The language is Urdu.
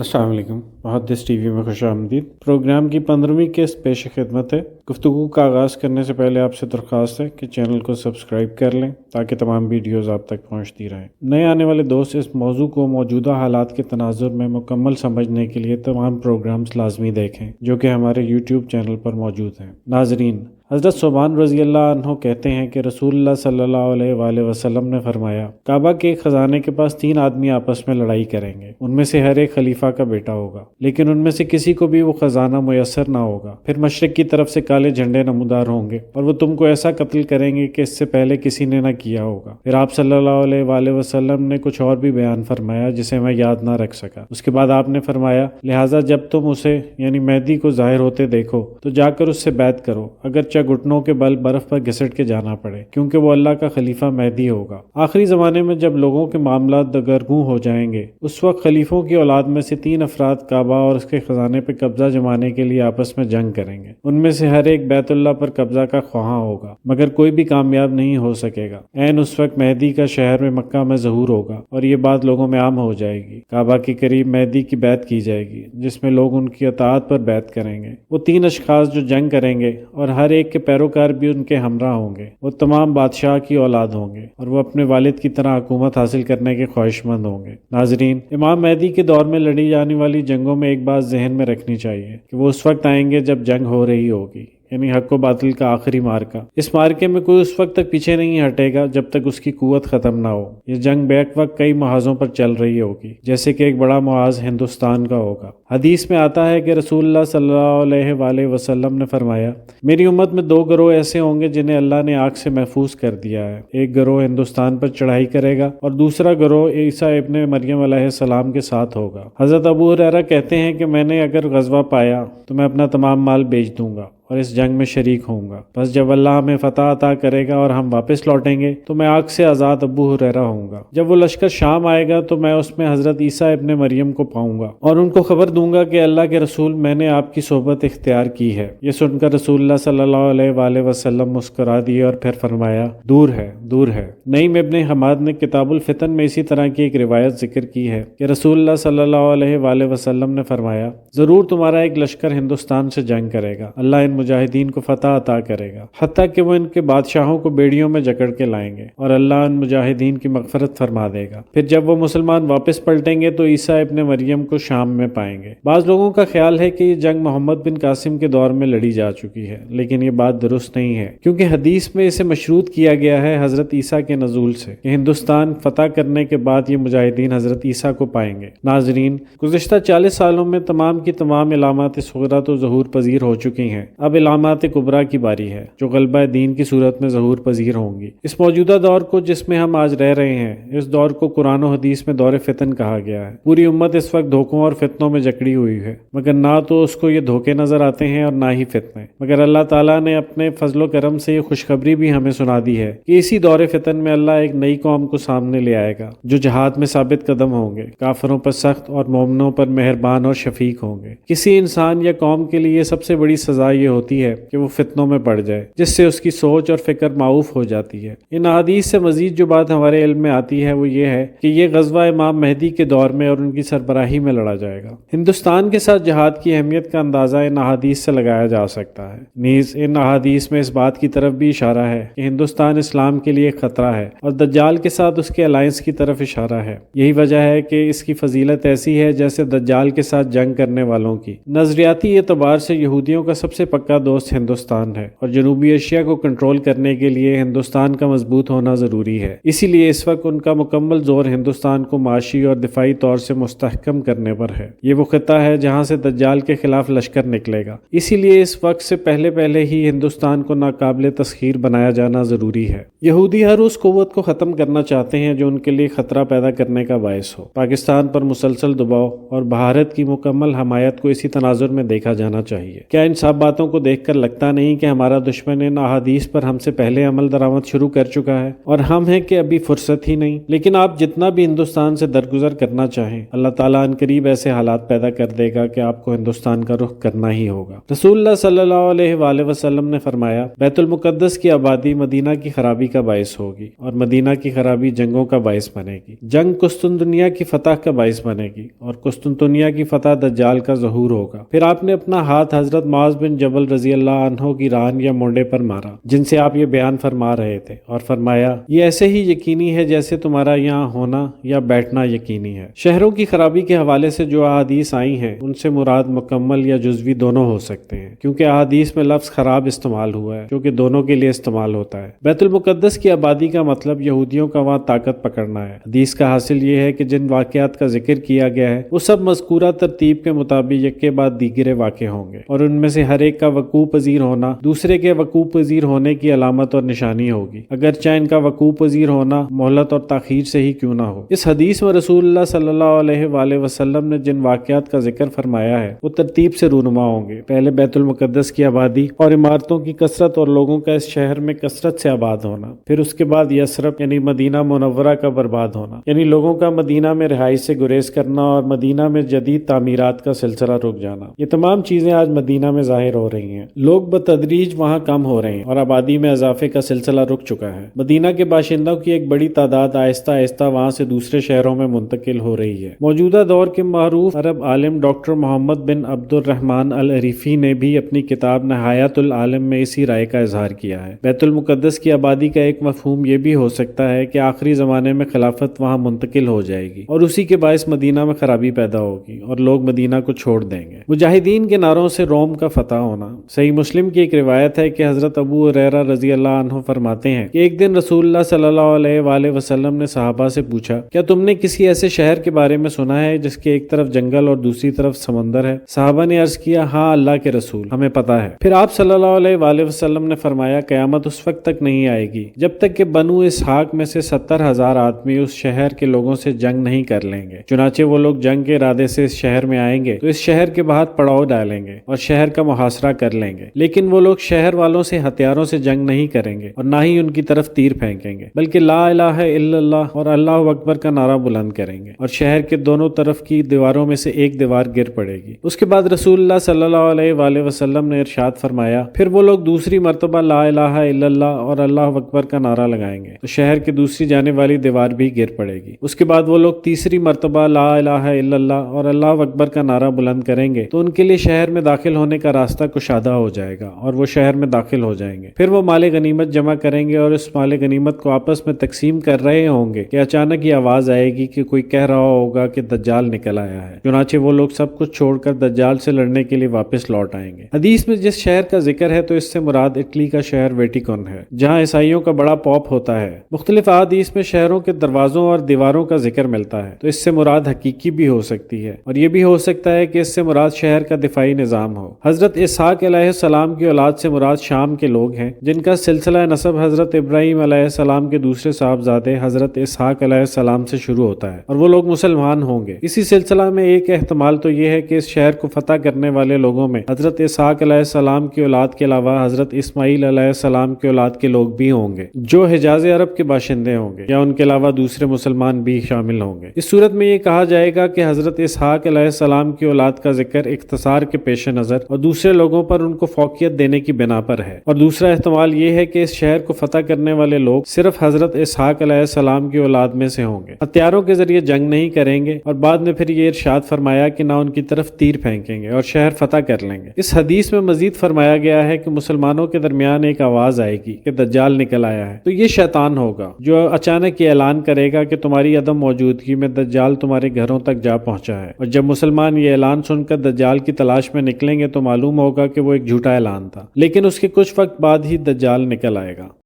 السلام علیکم، محدث ٹی وی میں خوش آمدید۔ پروگرام کی 15ویں قسط پیش خدمت ہے۔ گفتگو کا آغاز کرنے سے پہلے آپ سے درخواست ہے کہ چینل کو سبسکرائب کر لیں تاکہ تمام ویڈیوز آپ تک پہنچتی رہیں۔ نئے آنے والے دوست اس موضوع کو موجودہ حالات کے تناظر میں مکمل سمجھنے کے لیے تمام پروگرامز لازمی دیکھیں جو کہ ہمارے یوٹیوب چینل پر موجود ہیں۔ ناظرین، حضرت ثوبان رضی اللہ عنہ کہتے ہیں کہ رسول اللہ صلی اللہ علیہ وآلہ وسلم نے فرمایا، کعبہ کے ایک خزانے کے پاس 3 آدمی آپس میں لڑائی کریں گے، ان میں سے ہر ایک خلیفہ کا بیٹا ہوگا، لیکن ان میں سے کسی کو بھی وہ خزانہ میسر نہ ہوگا۔ پھر مشرق کی طرف سے کالے جھنڈے نمودار ہوں گے اور وہ تم کو ایسا قتل کریں گے کہ اس سے پہلے کسی نے نہ کیا ہوگا۔ پھر آپ صلی اللہ علیہ وآلہ وسلم نے کچھ اور بھی بیان فرمایا جسے میں یاد نہ رکھ سکا۔ اس کے بعد آپ نے فرمایا، لہٰذا جب تم اسے یعنی مہدی کو ظاہر ہوتے دیکھو تو جا کر اس سے بیعت کرو، اگرچہ گھٹنوں کے بل برف پر گھسٹ کے جانا پڑے، کیونکہ وہ اللہ کا خلیفہ مہدی ہوگا۔ آخری زمانے میں جب لوگوں کے معاملات دگرگوں ہو جائیں گے، اس وقت خلیفوں کی اولاد میں سے 3 افراد کعبہ اور اس کے خزانے پہ قبضہ جمانے کے لیے آپس میں جنگ کریں گے۔ ان میں سے ہر ایک بیت اللہ پر قبضہ کا خواہاں ہوگا، مگر کوئی بھی کامیاب نہیں ہو سکے گا۔ عین اس وقت مہدی کا شہر میں مکہ میں ظہور ہوگا اور یہ بات لوگوں میں عام ہو جائے گی۔ کعبہ کے قریب مہدی کی بیعت کی جائے گی جس میں لوگ ان کی اطاعت پر بیعت کریں گے۔ وہ 3 اشخاص جو جنگ کریں گے اور ہر ایک کے پیروکار بھی ان کے ہمراہ ہوں گے، وہ تمام بادشاہ کی اولاد ہوں گے اور وہ اپنے والد کی طرح حکومت حاصل کرنے کے خواہش مند ہوں گے۔ ناظرین، امام مہدی کے دور میں لڑی جانے والی جنگوں میں ایک بات ذہن میں رکھنی چاہیے کہ وہ اس وقت آئیں گے جب جنگ ہو رہی ہوگی، یعنی حق و باطل کا آخری مارکا۔ اس مارکے میں کوئی اس وقت تک پیچھے نہیں ہٹے گا جب تک اس کی قوت ختم نہ ہو۔ یہ جنگ بیک وقت کئی محاذوں پر چل رہی ہوگی، جیسے کہ ایک بڑا محاذ ہندوستان کا ہوگا۔ حدیث میں آتا ہے کہ رسول اللہ صلی اللہ علیہ وآلہ وسلم نے فرمایا، میری امت میں 2 گروہ ایسے ہوں گے جنہیں اللہ نے آگ سے محفوظ کر دیا ہے۔ ایک گروہ ہندوستان پر چڑھائی کرے گا اور دوسرا گروہ عیسیٰ ابن مریم علیہ السلام کے ساتھ ہوگا۔ حضرت ابو ہریرہ کہتے ہیں کہ میں نے اگر غزوہ پایا تو میں اپنا تمام مال بیچ دوں گا اور اس جنگ میں شریک ہوں گا، بس جب اللہ ہمیں فتح عطا کرے گا اور ہم واپس لوٹیں گے تو میں آگ سے آزاد ابو ہریرہ ہوں گا۔ جب وہ لشکر شام آئے گا تو میں اس میں حضرت عیسیٰ ابن مریم کو پاؤں گا اور ان کو خبر دوں گا کہ اللہ کے رسول، میں نے آپ کی صحبت اختیار کی ہے۔ یہ سن کر رسول اللہ صلی اللہ علیہ وآلہ وسلم مسکرا دیے اور پھر فرمایا، دور ہے، دور ہے۔ نعیم ابن حماد نے کتاب الفتن میں اسی طرح کی ایک روایت ذکر کی ہے کہ رسول اللہ صلی اللہ علیہ وآلہ وسلم نے فرمایا، ضرور تمہارا ایک لشکر ہندوستان سے جنگ کرے گا، اللہ ان مجاہدین کو فتح عطا کرے گا، حتیٰ کہ وہ ان کے بادشاہوں کو بیڑیوں میں جکڑ کے لائیں گے اور اللہ ان مجاہدین کی مغفرت فرما دے گا۔ پھر جب وہ مسلمان واپس پلٹیں گے تو عیسیٰ ابن مریم کو شام میں پائیں گے۔ بعض لوگوں کا خیال ہے کہ یہ جنگ محمد بن قاسم کے دور میں لڑی جا چکی ہے، لیکن یہ بات درست نہیں ہے، کیونکہ حدیث میں اسے مشروط کیا گیا ہے حضرت عیسیٰ کے نزول سے کہ ہندوستان فتح کرنے کے بعد یہ مجاہدین حضرت عیسیٰ کو پائیں گے۔ ناظرین، گزشتہ 40 سالوں میں تمام کی تمام علامات صغریٰ تو ظہور پذیر ہو چکی ہیں، اب علامات کبریٰ کی باری ہے جو غلبہ دین کی صورت میں ظہور پذیر ہوں گی۔ اس موجودہ دور کو جس میں ہم آج رہ رہے ہیں، اس دور کو قرآن و حدیث میں دور فتن کہا گیا ہے۔ پوری امت اس وقت دھوکوں اور فتنوں میں جکڑی ہوئی ہے، مگر نہ تو اس کو یہ دھوکے نظر آتے ہیں اور نہ ہی فتنے، مگر اللہ تعالیٰ نے اپنے فضل و کرم سے یہ خوشخبری بھی ہمیں سنا دی ہے کہ اسی دور فتن میں اللہ ایک نئی قوم کو سامنے لے آئے گا جو جہاد میں ثابت قدم ہوں گے، کافروں پر سخت اور مومنوں پر مہربان اور شفیق ہوں گے۔ کسی انسان یا قوم کے لیے سب سے بڑی سزا یہ ہوتی ہے کہ وہ فتنوں میں پڑ جائے، جس سے اس کی سوچ اور فکر معوف ہو جاتی ہے۔ ان احادیث سے مزید جو بات ہمارے علم میں آتی ہے وہ یہ ہے کہ یہ غزوہ امام مہدی کے دور میں اور ان کی سربراہی میں لڑا جائے گا۔ ہندوستان کے ساتھ جہاد کی اہمیت کا اندازہ ان احادیث سے لگایا جا سکتا ہے۔ نیز ان احادیث میں اس بات کی طرف بھی اشارہ ہے کہ ہندوستان اسلام کے لیے خطرہ ہے اور دجال کے ساتھ اس کے الائنس کی طرف اشارہ ہے۔ یہی وجہ ہے کہ اس کی فضیلت ایسی ہے جیسے دجال کے ساتھ جنگ کرنے والوں کی۔ نظریاتی اعتبار سے یہودیوں کا سب سے پکا دوست ہندوستان ہے اور جنوبی ایشیا کو کنٹرول کرنے کے لیے ہندوستان کا مضبوط ہونا ضروری ہے۔ اسی لیے اس وقت ان کا مکمل زور ہندوستان کو معاشی اور دفاعی طور سے مستحکم کرنے پر ہے۔ یہ وہ خطہ ہے جہاں سے دجال کے خلاف لشکر نکلے گا، اسی لیے اس وقت سے پہلے ہی ہندوستان کو ناقابل تسخیر بنایا جانا ضروری ہے۔ یہودی ہر اس قوت کو ختم کرنا چاہتے ہیں جو ان کے لیے خطرہ پیدا کرنے کا باعث ہو۔ پاکستان پر مسلسل دباؤ اور بھارت کی مکمل حمایت کو اسی تناظر میں دیکھا جانا چاہیے۔ کیا ان سب باتوں کو دیکھ کر لگتا نہیں کہ ہمارا دشمن ان احادیث پر ہم سے پہلے عمل درآمد شروع کر چکا ہے اور ہم ہیں کہ ابھی فرصت ہی نہیں؟ لیکن آپ جتنا بھی ہندوستان سے درگزر کرنا چاہیں، اللہ تعالیٰ ان قریب ایسے حالات پیدا کر دے گا کہ آپ کو ہندوستان کا رخ کرنا ہی ہوگا۔ رسول اللہ صلی اللہ علیہ وآلہ وسلم نے فرمایا، بیت المقدس کی آبادی مدینہ کی خرابی کا باعث ہوگی اور مدینہ کی خرابی جنگوں کا باعث بنے گی۔ جنگ قسطنطنیہ کی فتح کا باعث بنے گی اور قسطنطنیہ کی فتح دجال کا ظہور ہوگا۔ پھر آپ نے اپنا ہاتھ حضرت معاذ بن جبل رضی اللہ عنہ کی ران یا مونڈے پر مارا جن سے آپ یہ بیان فرما رہے تھے، اور فرمایا، یہ ایسے ہی یقینی ہے جیسے تمہارا یہاں ہونا یا بیٹھنا یقینی ہے۔ شہروں کی خرابی کے حوالے سے جو احادیث آئی ہیں ان سے مراد مکمل یا جزوی دونوں ہو سکتے ہیں، کیونکہ احادیث میں لفظ خراب استعمال ہوا ہے جو کہ دونوں کے لیے استعمال ہوتا ہے۔ بیت المقدس کی آبادی کا مطلب یہودیوں کا وہاں طاقت پکڑنا ہے۔ حدیث کا حاصل یہ ہے کہ جن واقعات کا ذکر کیا گیا ہے وہ سب مذکورہ ترتیب کے مطابق یک کے بعد دیگرے واقع ہوں گے، اور ان میں سے ہر ایک کا وقوع پذیر ہونا دوسرے کے وقوع پذیر ہونے کی علامت اور نشانی ہوگی، اگرچہ ان کا وقوع پذیر ہونا مہلت اور تاخیر سے ہی کیوں نہ ہو۔ اس حدیث میں رسول اللہ صلی اللہ علیہ وآلہ وسلم نے جن واقعات کا ذکر فرمایا ہے وہ ترتیب سے رونما ہوں گے۔ پہلے بیت المقدس کی آبادی اور عمارتوں کی کثرت اور لوگوں کا اس شہر میں کثرت سے آباد ہونا، پھر اس کے بعد یثرب یعنی مدینہ منورہ کا برباد ہونا، یعنی لوگوں کا مدینہ میں رہائش سے گریز کرنا اور مدینہ میں جدید تعمیرات کا سلسلہ رک جانا۔ یہ تمام چیزیں آج مدینہ میں ظاہر ہو رہی ہیں۔ لوگ بتدریج وہاں کم ہو رہے ہیں اور آبادی میں اضافے کا سلسلہ رک چکا ہے۔ مدینہ کے باشندوں کی ایک بڑی تعداد آہستہ آہستہ وہاں سے دوسرے شہروں میں منتقل ہو رہی ہے۔ موجودہ دور کے معروف عرب عالم ڈاکٹر محمد بن عبد الرحمن العریفی نے بھی اپنی کتاب نہایت العالم میں اسی رائے کا اظہار کیا ہے۔ بیت المقدس کی آبادی کا ایک مفہوم یہ بھی ہو سکتا ہے کہ آخری زمانے میں خلافت وہاں منتقل ہو جائے گی اور اسی کے باعث مدینہ میں خرابی پیدا ہوگی اور لوگ مدینہ کو چھوڑ دیں گے۔ مجاہدین کے نعروں سے روم کا فتح ہونا۔ صحیح مسلم کی ایک روایت ہے کہ حضرت ابو ہریرہ رضی اللہ عنہ فرماتے ہیں کہ ایک دن رسول اللہ صلی اللہ علیہ وآلہ وسلم نے صحابہ سے پوچھا، کیا تم نے کسی ایسے شہر کے بارے میں سنا ہے جس کے ایک طرف جنگل اور دوسری طرف سمندر ہے؟ صحابہ نے عرض کیا، ہاں اللہ کے رسول، ہمیں پتا ہے۔ پھر آپ صلی اللہ علیہ وآلہ وسلم نے فرمایا، قیامت اس وقت تک نہیں آئے گی جب تک کہ بنو اسحاق میں سے 70,000 آدمی اس شہر کے لوگوں سے جنگ نہیں کر لیں گے۔ چنانچہ وہ لوگ جنگ کے ارادے سے اس شہر میں آئیں گے تو اس شہر کے باہر پڑاؤ ڈالیں گے اور شہر کا محاصرہ کر لیں گے، لیکن وہ لوگ شہر والوں سے ہتھیاروں سے جنگ نہیں کریں گے اور نہ ہی ان کی طرف تیر پھینکیں گے، بلکہ لا الہ الا اللہ اور اللہ اکبر کا نعرہ بلند کریں گے اور شہر کے دونوں طرف کی دیواروں میں سے ایک دیوار گر پڑے گی۔ اس کے بعد رسول اللہ صلی اللہ علیہ وآلہ وسلم نے ارشاد فرمایا، پھر وہ لوگ دوسری مرتبہ لا الہ الا اللہ اور اللہ اکبر کا نعرہ لگائیں گے تو شہر کے دوسری جانے والی دیوار بھی گر پڑے گی۔ اس کے بعد وہ لوگ تیسری مرتبہ لا الہ الا اللہ اور اللہ اکبر کا نعرہ بلند کریں گے تو ان کے لیے شہر میں داخل ہونے کا راستہ کشادہ ہو جائے گا اور وہ شہر میں داخل ہو جائیں گے۔ پھر وہ مال غنیمت جمع کریں گے اور اس مال غنیمت کو آپس میں تقسیم کر رہے ہوں گے کہ اچانک یہ آواز آئے گی کہ کوئی کہہ رہا ہوگا کہ دجال نکل آیا ہے۔ چنانچہ وہ لوگ سب کچھ چھوڑ کر دجال سے لڑنے کے لیے واپس لوٹ آئیں گے۔ حدیث میں جس شہر کا ذکر ہے تو اس سے مراد اٹلی کا شہر ویٹیکن ہے جہاں عیسائیوں کا بڑا پوپ ہوتا ہے۔ مختلف احادیث میں شہروں کے دروازوں اور دیواروں کا ذکر ملتا ہے تو اس سے مراد حقیقی بھی ہو سکتی ہے اور یہ بھی ہو سکتا ہے کہ اس سے مراد شہر کا دفاعی نظام ہو۔ حضرت اسحاق علیہ السلام کی اولاد سے مراد شام کے لوگ ہیں جن کا سلسلہ نسب حضرت ابراہیم علیہ السلام کے دوسرے صاحبزادے حضرت اسحاق علیہ السلام سے شروع ہوتا ہے اور وہ لوگ مسلمان ہوں گے۔ اسی سلسلہ میں ایک احتمال تو یہ ہے کہ اس شہر کو فتح کرنے والے لوگوں میں حضرت اسحاق علیہ السلام کی اولاد کے علاوہ حضرت اسماعیل علیہ السلام کی اولاد کے لوگ بھی ہوں گے جو حجاز عرب کے باشندے ہوں گے، یا ان کے علاوہ دوسرے مسلمان بھی شامل ہوں گے۔ اس صورت میں یہ کہا جائے گا کہ حضرت اسحاق علیہ السلام کی اولاد کا ذکر اختصار کے پیش نظر اور دوسرے لوگوں پر ان کو فوقیت دینے کی بنا پر ہے، اور دوسرا احتمال یہ ہے کہ اس شہر کو فتح کرنے والے لوگ صرف حضرت اسحاق علیہ السلام کی اولاد میں سے ہوں گے، ہتھیاروں کے ذریعے جنگ نہیں کریں گے اور بعد میں پھر یہ ارشاد فرمایا کہ نہ ان کی طرف تیر پھینکیں گے اور شہر فتح کر لیں گے۔ اس حدیث میں مزید فرمایا گیا ہے کہ مسلمانوں کے درمیان ایک آواز آئے گی کہ دجال نکل آیا ہے، تو یہ شیطان ہوگا جو اچانک یہ اعلان کرے گا کہ تمہاری عدم موجودگی میں دجال تمہارے گھروں تک جا پہنچا ہے، اور جب مسلمان یہ اعلان سن کر دجال کی تلاش میں نکلیں گے تو معلوم ہوگا کہ وہ ایک جھوٹا اعلان تھا، لیکن اس کے کچھ وقت بعد ہی دجال نکل آئے گا۔